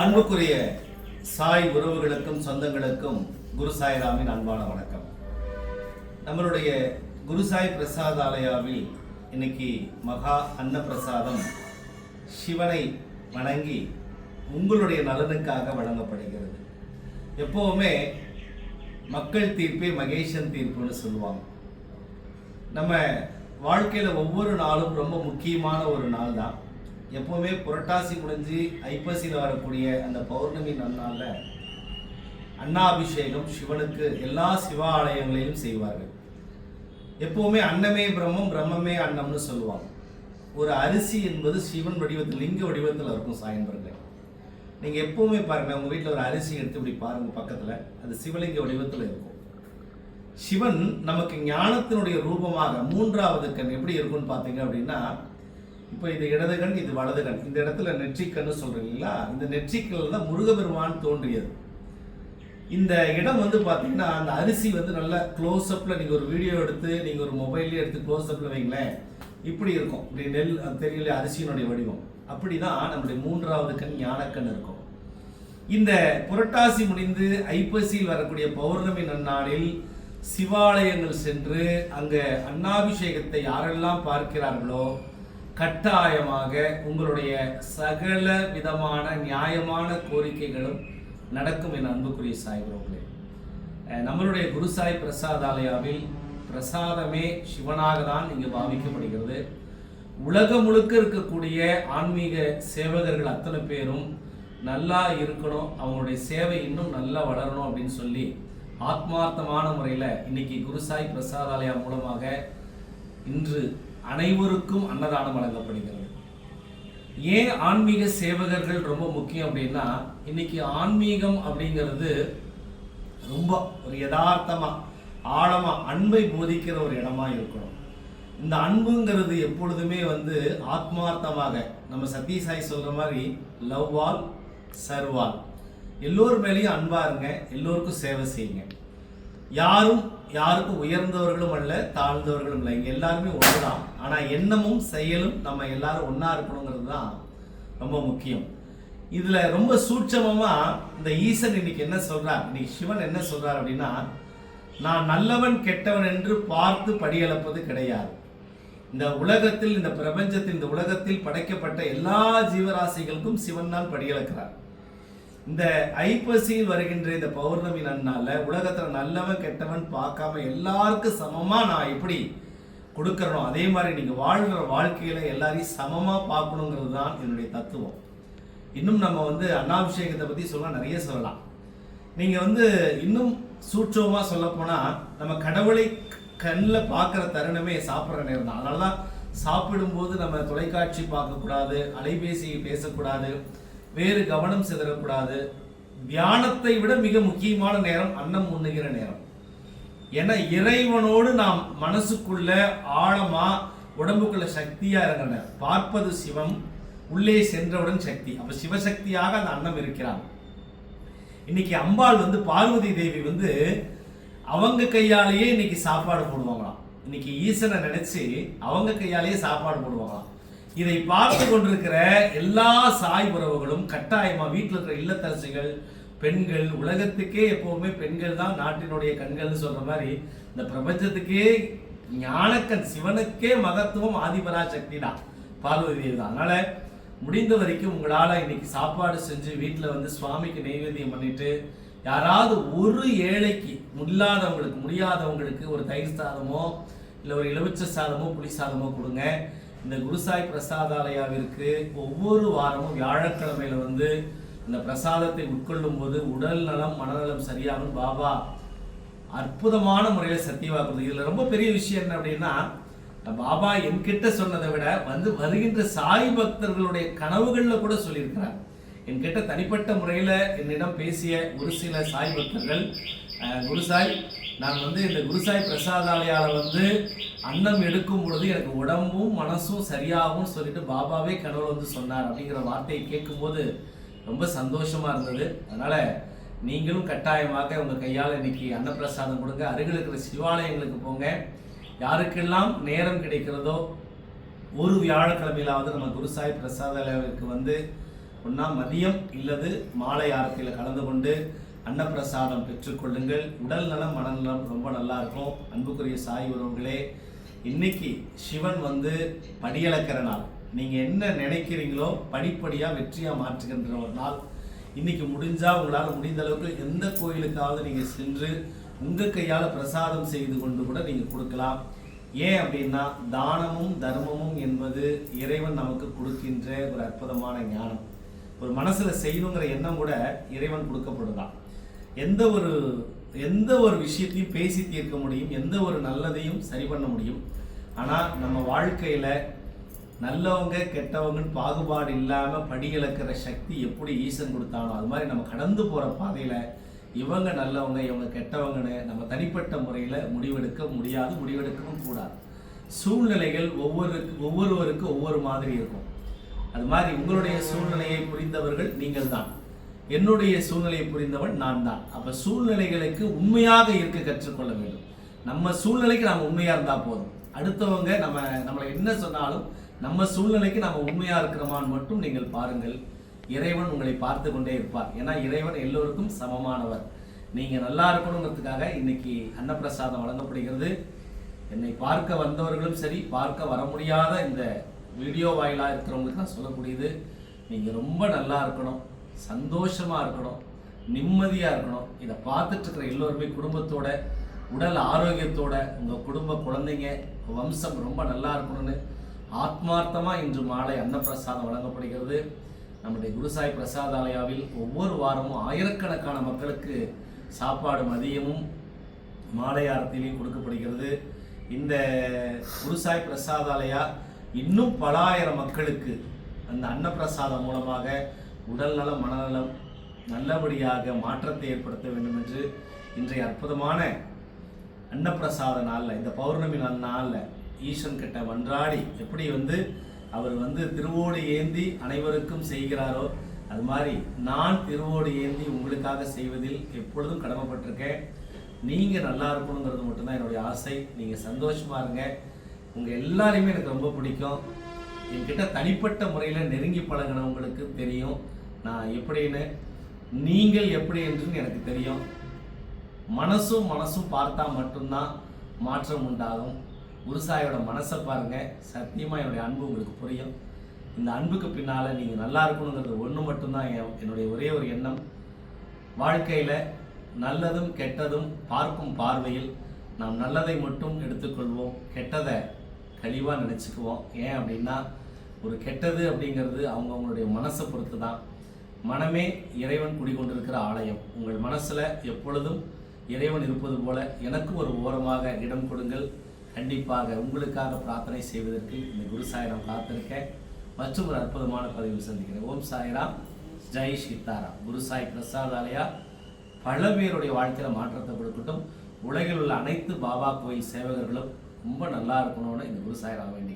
அன்புக்குரிய சாய் உறவுகளுக்கும் சொந்தங்களுக்கும் குரு சாய்ராமின் அன்பான வணக்கம். நம்மளுடைய குரு சாய் பிரசாதாலயாவில் இன்னைக்கு மகா அன்ன பிரசாதம் சிவனை வணங்கி உங்களுடைய நலனுக்காக வழங்கப்படுகிறது. எப்போவுமே மக்கள் தீர்ப்பே மகேசன் தீர்ப்புன்னு சொல்லுவாங்க. நம்ம வாழ்க்கையில் ஒவ்வொரு நாளும் ரொம்ப முக்கியமான ஒரு நாள் தான். எப்போவுமே புரட்டாசி முடிஞ்சு ஐப்பசியில் வரக்கூடிய அந்த பௌர்ணமி நன்னாளில் அன்னாபிஷேகம் சிவனுக்கு எல்லா சிவாலயங்களையும் செய்வார்கள். எப்போவுமே அன்னமே பிரம்மம், பிரம்மமே அன்னம்னு சொல்லுவாங்க. ஒரு அரிசி என்பது சிவன் வடிவத்தில், லிங்க வடிவத்தில் இருக்கும். சாயன்பர்கள் நீங்கள் எப்போவுமே பாருங்கள், உங்கள் வீட்டில் ஒரு அரிசி எடுத்து இப்படி பாருங்கள், பக்கத்தில் அது சிவலிங்க வடிவத்தில் இருக்கும். சிவன் நமக்கு ஞானத்தினுடைய ரூபமாக மூன்றாவது கண் எப்படி இருக்கும்னு பார்த்தீங்க அப்படின்னா, இப்போ இது இடது கண், இது வலது கண், இந்த இடத்துல நெற்றிக்கண்ணு சொல்றீங்களா, இந்த நெற்றிக்கல் தான் முருகபெருமான் தோன்றியது. இந்த இடம் வந்து பார்த்தீங்கன்னா, அந்த அரிசி வந்து நல்ல க்ளோஸ்அப்பில் நீங்கள் ஒரு வீடியோ எடுத்து நீங்கள் ஒரு மொபைல்லேயே எடுத்து க்ளோஸ்அப்பில் வைங்களேன், இப்படி இருக்கும். இப்படி நெல் தெரியல, அரிசியினுடைய வடிவம். அப்படி தான் நம்முடைய மூன்றாவது கண் ஞானக்கண் இருக்கும். இந்த புரட்டாசி முடிந்து ஐப்பசியில் வரக்கூடிய பௌர்ணமி நன்னாளில் சிவாலயங்கள் சென்று அங்கே அன்னாபிஷேகத்தை யாரெல்லாம் பார்க்கிறார்களோ கட்டாயமாக உங்களுடைய சகல விதமான நியாயமான கோரிக்கைகளும் நடக்கும் என் அன்புக்குரிய சாய்வர்களே. நம்மளுடைய குரு சாய் பிரசாதாலயாவில் பிரசாதமே சிவனாக தான் இங்கு பாவிக்கப்படுகிறது. உலகம் முழுக்க இருக்கக்கூடிய ஆன்மீக சேவகர்கள் அத்தனை பேரும் நல்லா இருக்கணும், அவங்களுடைய சேவை இன்னும் நல்லா வளரணும் அப்படின்னு சொல்லி ஆத்மார்த்தமான முறையில் இன்னைக்கு குரு சாய் பிரசாதாலயா மூலமாக இன்று அனைவருக்கும் அன்னதானம் வழங்கப்படுகிறது. ஏன் ஆன்மீக சேவகர்கள் ரொம்ப முக்கியம் அப்படின்னா, இன்னைக்கு ஆன்மீகம் அப்படிங்கிறது ரொம்ப ஒரு யதார்த்தமா ஆழமா அன்பை போதிக்கிற ஒரு இடமா இருக்கணும். இந்த அன்புங்கிறது எப்பொழுதுமே வந்து ஆத்மார்த்தமாக, நம்ம சத்யசாய் சொல்ற மாதிரி லவ் ஆல் சர்வ் ஆல், எல்லோர் மேலேயும் அன்பா இருங்க, எல்லோருக்கும் சேவை செய்யுங்க. யாருக்கும் உயர்ந்தவர்களும் அல்ல, தாழ்ந்தவர்களும் இல்லை, இங்கே எல்லாருமே ஒன்று தான். ஆனால் எண்ணமும் செயலும் நம்ம எல்லாரும் ஒன்றா இருக்கணுங்கிறது தான் ரொம்ப முக்கியம். இதில் ரொம்ப சூட்சமமாக இந்த ஈசன் இன்னைக்கு என்ன சொல்கிறார், இன்னைக்கு சிவன் என்ன சொல்கிறார் அப்படின்னா, நான் நல்லவன் கெட்டவன் என்று பார்த்து படியளப்பது கிடையாது. இந்த உலகத்தில், இந்த பிரபஞ்சத்தில், இந்த உலகத்தில் படைக்கப்பட்ட எல்லா ஜீவராசிகளுக்கும் சிவன் தான் படியளக்கிறார். இந்த ஐப்பசியில் வருகின்ற இந்த பௌர்ணமி நன்னால உலகத்துல நல்லவன் கெட்டவன் பார்க்காம எல்லாருக்கும் சமமா நான் எப்படி கொடுக்கறனோ அதே மாதிரி நீங்க வாழ்கிற வாழ்க்கையில எல்லாரையும் சமமா பார்க்கணுங்கிறது தான் என்னுடைய தத்துவம். இன்னும் நம்ம வந்து அன்னாபிஷேகத்தை பத்தி நிறைய சொல்லலாம். நீங்க வந்து இன்னும் சூட்சமா சொல்ல போனா, நம்ம கடவுளை கண்ணில் பார்க்குற தருணமே சாப்பிட்ற நேரம் தான். அதனாலதான் சாப்பிடும்போது நம்ம தொலைக்காட்சி பார்க்கக்கூடாது, அலைபேசி பேசக்கூடாது, வேறு கவனம் சிதறக்கூடாது. தியானத்தை விட மிக முக்கியமான நேரம் அன்னம் உண்ணுகிற நேரம். ஏன்னா இறைவனோடு நாம் மனசுக்குள்ள ஆழமா உடம்புக்குள்ள சக்தியா இருக்கிற, பார்ப்பது சிவம், உள்ளே சென்றவுடன் சக்தி. அப்ப சிவசக்தியாக அந்த அன்னம் இருக்கிறான். இன்னைக்கு அம்பாள் வந்து பார்வதி தேவி வந்து அவங்க கையாலேயே இன்னைக்கு சாப்பாடு போடுவாங்களாம். இன்னைக்கு ஈசனை நினைச்சு அவங்க கையாலேயே சாப்பாடு போடுவாங்களாம். இதை பார்த்து கொண்டிருக்கிற எல்லா சாய் உறவுகளும் கட்டாயமா வீட்டில் இருக்கிற இல்லத்தரசிகள், பெண்கள், உலகத்துக்கே எப்பவுமே பெண்கள் தான் நாட்டினுடைய கண்கள்னு சொல்ற மாதிரி இந்த பிரபஞ்சத்துக்கே ஞானக்கண், சிவனுக்கே மகத்துவம் ஆதிபராசக்தி தான், பார்வதி தேவி தான். அதனால முடிந்த வரைக்கும் உங்களால இன்னைக்கு சாப்பாடு செஞ்சு வீட்டில் வந்து சுவாமிக்கு நைவேத்தியம் பண்ணிட்டு, யாராவது ஒரு ஏழைக்கு முடியாதவங்களுக்கு ஒரு தயிர் சாதமோ இல்லை ஒரு எலுமிச்சை சாதமோ புளி சாதமோ கொடுங்க. இந்த குருசாய் பிரசாதாலயாவிற்கு ஒவ்வொரு வாரமும் வியாழக்கிழமையில வந்து இந்த பிரசாதத்தை உட்கொள்ளும் போது உடல் நலம் மனநலம் சரியாகும் பாபா அற்புதமான முறையில் சத்தியவாக்குறது. இதுல ரொம்ப பெரிய விஷயம் என்ன அப்படின்னா, பாபா என்கிட்ட சொன்னதை விட வந்து வருகின்ற சாய் பக்தர்களுடைய கனவுகள்ல கூட சொல்லியிருக்கிறார். என்கிட்ட தனிப்பட்ட முறையில என்னிடம் பேசிய ஒரு சில சாய் பக்தர்கள், குருசாய் நான் வந்து இந்த குருசாய் பிரசாதாலயால வந்து அன்னம் எடுக்கும் பொழுது எனக்கு உடம்பும் மனசும் சரியாகும் சொல்லிட்டு பாபாவே கனவுல வந்து சொன்னார் அப்படிங்கிற வார்த்தையை கேட்கும்போது ரொம்ப சந்தோஷமா இருந்தது. அதனால நீங்களும் கட்டாயமாக உங்க கையால் இன்னைக்கு அன்னப்பிரசாதம் கொடுங்க. அருகில் இருக்கிற சிவாலயங்களுக்கு போங்க. யாருக்கெல்லாம் நேரம் கிடைக்கிறதோ ஒரு வியாழக்கிழமையிலாவது நம்ம குருசாய் பிரசாதாலயாவிற்கு வந்து ஒன்றா மதியம் இல்லது மாலை ஆரத்தியில் கலந்து கொண்டு அன்னப்பிரசாதம் பெற்றுக்கொள்ளுங்கள். உடல் நலம் மனநலம் ரொம்ப நல்லா இருக்கும். அன்புக்குரிய சாய் உறவுகளே, இன்னைக்கு சிவன் படியளக்கிற நாள். நீங்கள் என்ன நினைக்கிறீங்களோ படிப்படியாக வெற்றியாக மாற்றுகின்ற ஒரு நாள். இன்னைக்கு முடிஞ்சால் உங்களால் முடிந்த அளவுக்கு எந்த கோயிலுக்காவது நீங்கள் சென்று உங்கள் கையால் பிரசாதம் செய்து கொண்டு கூட நீங்கள் கொடுக்கலாம். ஏன் அப்படின்னா தானமும் தர்மமும் என்பது இறைவன் நமக்கு கொடுக்கின்ற ஒரு அற்புதமான ஞானம். ஒரு மனசில் செய்யணுங்கிற எண்ணம் கூட இறைவன் கொடுக்கப்படுதான். எந்த ஒரு விஷயத்தையும் பேசி தீர்க்க முடியும், எந்த ஒரு நல்லதையும் சரி பண்ண முடியும். ஆனால் நம்ம வாழ்க்கையில் நல்லவங்க கெட்டவங்கன்னு பாகுபாடு இல்லாமல் படியிழக்கிற சக்தி எப்படி ஈசன் கொடுத்தானோ அது மாதிரி நம்ம கடந்து போகிற பாதையில் இவங்க நல்லவங்க இவங்க கெட்டவங்கன்னு நம்ம தனிப்பட்ட முறையில் முடிவெடுக்க முடியாது, முடிவெடுக்கவும் கூடாது. சூழ்நிலைகள் ஒவ்வொருவருக்கு ஒவ்வொரு மாதிரி இருக்கும். அது மாதிரி உங்களுடைய சூழ்நிலையை புரிந்தவர்கள் நீங்கள் தான், என்னுடைய சூழ்நிலையை புரிந்தவன் நான் தான். அப்போ சூழ்நிலைகளுக்கு உண்மையாக இருக்க கற்றுக்கொள்ள வேண்டும். நம்ம சூழ்நிலைக்கு நாம் உண்மையாக இருந்தால் போதும். அடுத்தவங்க நம்மளை என்ன சொன்னாலும் நம்ம சூழ்நிலைக்கு நம்ம உண்மையாக இருக்கிறோமான்னு மட்டும் நீங்கள் பாருங்கள். இறைவன் உங்களை பார்த்து கொண்டே இருப்பார். ஏன்னா இறைவன் எல்லோருக்கும் சமமானவர். நீங்கள் நல்லா இருக்கணுங்கிறதுக்காக இன்னைக்கு அன்னப்பிரசாதம் வழங்கப்படுகிறது. என்னை பார்க்க வந்தவர்களும் சரி, பார்க்க வர முடியாத இந்த வீடியோ வாயிலாக இருக்கிறவங்களுக்கு நான் சொல்லக்கூடியது, நீங்கள் ரொம்ப நல்லா இருக்கணும், சந்தோஷமாக இருக்கணும், நிம்மதியாக இருக்கணும். இதை பார்த்துட்டு இருக்கிற எல்லோருமே குடும்பத்தோட உடல் ஆரோக்கியத்தோட உங்கள் குடும்ப குழந்தைங்க வம்சம் ரொம்ப நல்லா இருக்கணும்னு ஆத்மார்த்தமாக இன்று மாலை அன்னப்பிரசாதம் வழங்கப்படுகிறது. நம்முடைய குருசாய் பிரசாதாலயாவில் ஒவ்வொரு வாரமும் ஆயிரக்கணக்கான மக்களுக்கு சாப்பாடு மதியமும் மாலை ஆரத்திலையும் கொடுக்கப்படுகிறது. இந்த குருசாய் பிரசாதாலயா இன்னும் பல ஆயிரம் மக்களுக்கு அந்த அன்னப்பிரசாதம் மூலமாக உடல் நலம் மனநலம் நல்லபடியாக மாற்றத்தை ஏற்படுத்த வேண்டும் என்று இன்றைய அற்புதமான அன்னப்பிரசாத நாளில், இந்த பௌர்ணமி நாளில் ஈசன் கிட்ட மன்றாடி எப்படி அவர் திருவோடு ஏந்தி அனைவருக்கும் செய்கிறாரோ அது மாதிரி நான் திருவோடு ஏந்தி உங்களுக்காக செய்வதில் எப்பொழுதும் கடமைப்பட்டிருக்கேன். நீங்கள் நல்லா இருக்கணுங்கிறது மட்டும்தான் என்னுடைய ஆசை. நீங்கள் சந்தோஷமாக இருங்க. உங்கள் எல்லாரையுமே எனக்கு ரொம்ப பிடிக்கும். என்கிட்ட தனிப்பட்ட முறையில் நெருங்கி பழகினவங்களுக்கு தெரியும் நான் எப்படின்னு, நீங்கள் எப்படி என்றுன்னு எனக்கு தெரியும். மனசும் பார்த்தா மட்டும்தான் மாற்றம் உண்டாகும். குருசாயோட மனசை பாருங்க, சத்தியமாக என்னுடைய அன்பு உங்களுக்கு புரியும். இந்த அன்புக்கு பின்னால் நீங்கள் நல்லா இருக்கணுங்கிறது ஒன்று மட்டும்தான் என்னுடைய ஒரே ஒரு எண்ணம். வாழ்க்கையில் நல்லதும் கெட்டதும் பார்க்கும் பார்வையில் நாம் நல்லதை மட்டும் எடுத்துக்கொள்வோம், கெட்டதை கழிவாக நினச்சிக்குவோம். ஏன் அப்படின்னா ஒரு கெட்டது அப்படிங்கிறது அவங்கவுங்களுடைய மனசை பொறுத்து தான். மனமே இறைவன் குடிகொண்டிருக்கிற ஆலயம். உங்கள் மனசில் எப்பொழுதும் இறைவன் இருப்பது போல எனக்கு ஒரு ஓரமாக இடம் கொடுங்கள். கண்டிப்பாக உங்களுக்காக பிரார்த்தனை செய்வதற்கு இந்த குரு சாய்ராம் காத்திருக்கேன். மற்றும் ஒரு அற்புதமான பதிவு சந்திக்கிறேன். ஓம் சாய்ராம், ஜெய் சீதாராம். குரு சாய் பிரசாதாலயா பல பேருடைய வாழ்க்கையில் மாற்றத்தை கொடுக்கட்டும். உலகில் உள்ள அனைத்து பாபா கோயில் சேவகர்களும் ரொம்ப நல்லா இருக்கணும்னு இந்த குரு சாய்ராம் வேண்டி